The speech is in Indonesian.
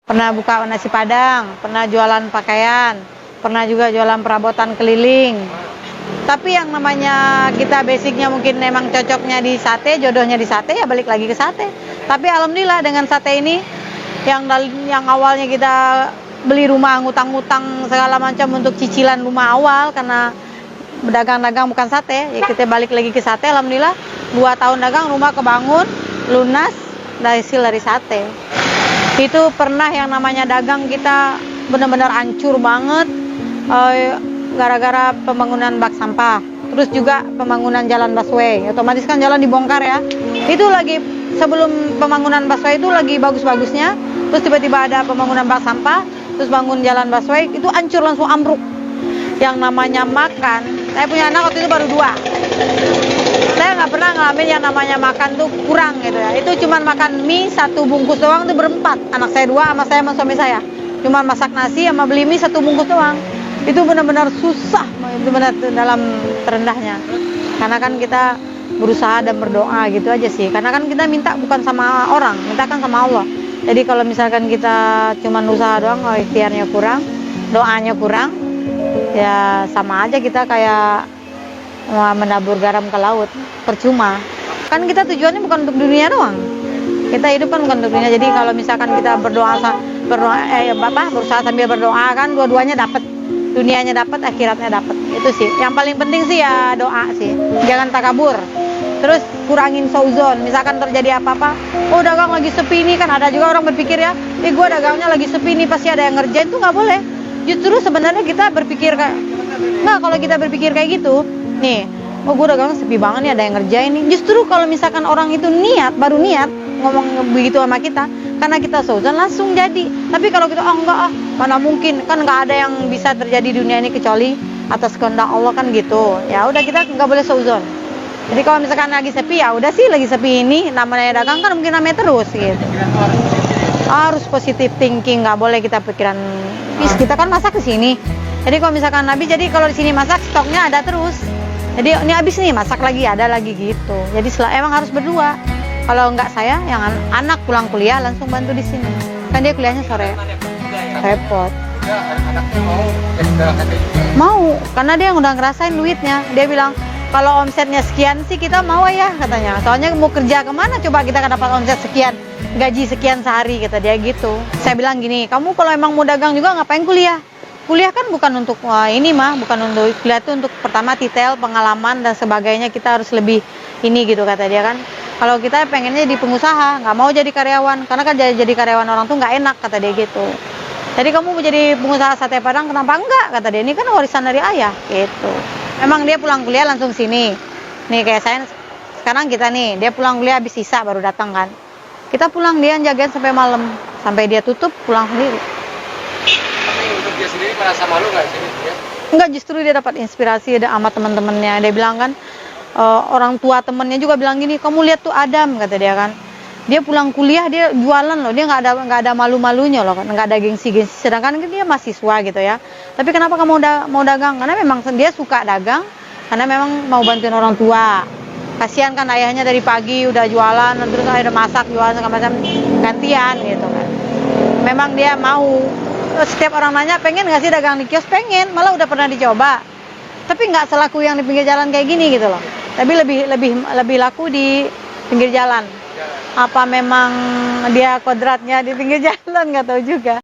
Pernah buka nasi padang, pernah jualan pakaian, pernah juga jualan perabotan keliling. Tapi yang namanya kita basicnya mungkin memang cocoknya di sate, jodohnya di sate, ya balik lagi ke sate. Tapi alhamdulillah dengan sate ini, yang awalnya kita beli rumah, ngutang-ngutang segala macam untuk cicilan rumah awal karena berdagang-dagang bukan sate, ya kita balik lagi ke sate. Alhamdulillah 2 tahun dagang, rumah kebangun, lunas, hasil dari sate. Itu pernah yang namanya dagang kita benar-benar hancur banget gara-gara pembangunan bak sampah. Terus juga pembangunan jalan busway. Otomatis kan jalan dibongkar ya. Itu lagi sebelum pembangunan busway itu lagi bagus-bagusnya. Terus tiba-tiba ada pembangunan bak sampah, terus bangun jalan busway, itu hancur langsung ambruk. Yang namanya makan, saya punya anak waktu itu baru 2. Saya nggak pernah ngalamin yang namanya makan tuh kurang gitu ya. Itu cuman makan mie 1 bungkus doang tuh berempat. Anak saya 2 sama saya sama suami saya. Cuman masak nasi sama beli mie 1 bungkus doang. Itu benar-benar susah, benar-benar dalam terendahnya. Karena kan kita berusaha dan berdoa gitu aja sih. Karena kan kita minta bukan sama orang, minta kan sama Allah. Jadi kalau misalkan kita cuman usaha doang, ikhtiarnya kurang, doanya kurang, ya sama aja kita kayak menabur garam ke laut, percuma. Kan kita tujuannya bukan untuk dunia doang. Kita hidup kan bukan untuk dunia. Jadi kalau misalkan kita berusaha sambil berdoa kan dua-duanya dapat. Dunianya dapat, akhiratnya dapat. Itu sih. Yang paling penting sih ya doa sih. Jangan takabur. Terus kurangin sauzon. Misalkan terjadi apa-apa, oh dagang lagi sepi nih, kan ada juga orang berpikir ya, gue dagangnya lagi sepi nih, pasti ada yang ngerjain. Itu nggak boleh. Justru sebenarnya kita berpikir kayak, nah kalau kita berpikir kayak gitu, nih, oh gue dagang sepi banget nih, ada yang ngerjain nih. Justru kalau misalkan orang itu baru niat ngomong begitu sama kita, karena kita sauzon langsung jadi. Tapi kalau kita enggak mana mungkin, kan nggak ada yang bisa terjadi di dunia ini kecuali atas kehendak Allah kan gitu. Ya udah kita nggak boleh sauzon. Jadi kalau misalkan lagi sepi, ya udah sih lagi sepi ini, namanya dagang kan mungkin namanya terus gitu. Harus positive thinking, nggak boleh kita pikiran. Kita kan masak ke sini. Jadi kalau misalkan habis, jadi kalau di sini masak stoknya ada terus. Jadi ini habis nih, masak lagi, ada lagi gitu. Jadi emang harus berdua. Kalau nggak saya, yang anak pulang kuliah langsung bantu di sini. Kan dia kuliahnya sore. Repot. Mau, karena dia udah ngerasain duitnya. Dia bilang, kalau omsetnya sekian sih kita mau ya katanya. Soalnya mau kerja kemana coba kita dapat omset sekian, gaji sekian sehari kata dia gitu. Saya bilang gini, kamu kalau emang mau dagang juga ngapain kuliah? Kuliah kan bukan untuk bukan untuk kuliah, itu untuk pertama detail, pengalaman dan sebagainya, kita harus lebih ini gitu kata dia kan. Kalau kita pengennya jadi pengusaha, nggak mau jadi karyawan, karena kan jadi karyawan orang tuh nggak enak kata dia gitu. Jadi kamu mau jadi pengusaha sate padang kenapa enggak kata dia, ini kan warisan dari ayah gitu. Emang dia pulang kuliah langsung sini. Nih kayak saya sekarang kita nih, dia pulang kuliah habis sisa baru datang kan. Kita pulang dia jagain sampai malam, sampai dia tutup pulang sendiri. Tapi untuk dia sendiri merasa malu nggak sih? Enggak, justru dia dapat inspirasi sama teman-temannya. Dia bilang kan, orang tua temennya juga bilang gini, kamu lihat tuh Adam kata dia kan. Dia pulang kuliah dia jualan loh, dia nggak ada malu-malunya loh, nggak ada gengsi-gengsi. Sedangkan dia mahasiswa gitu ya. Tapi kenapa kamu mau dagang? Karena memang dia suka dagang, karena memang mau bantuin orang tua. Kasihan kan ayahnya dari pagi udah jualan, terus ada masak jualan segala macam, gantian gitu kan. Memang dia mau. Setiap orang nanya pengen nggak sih dagang di kios, pengen, malah udah pernah dicoba. Tapi nggak selaku yang di pinggir jalan kayak gini gitu loh. Tapi lebih laku di pinggir jalan. Apa memang dia kodratnya di pinggir jalan, nggak tahu juga.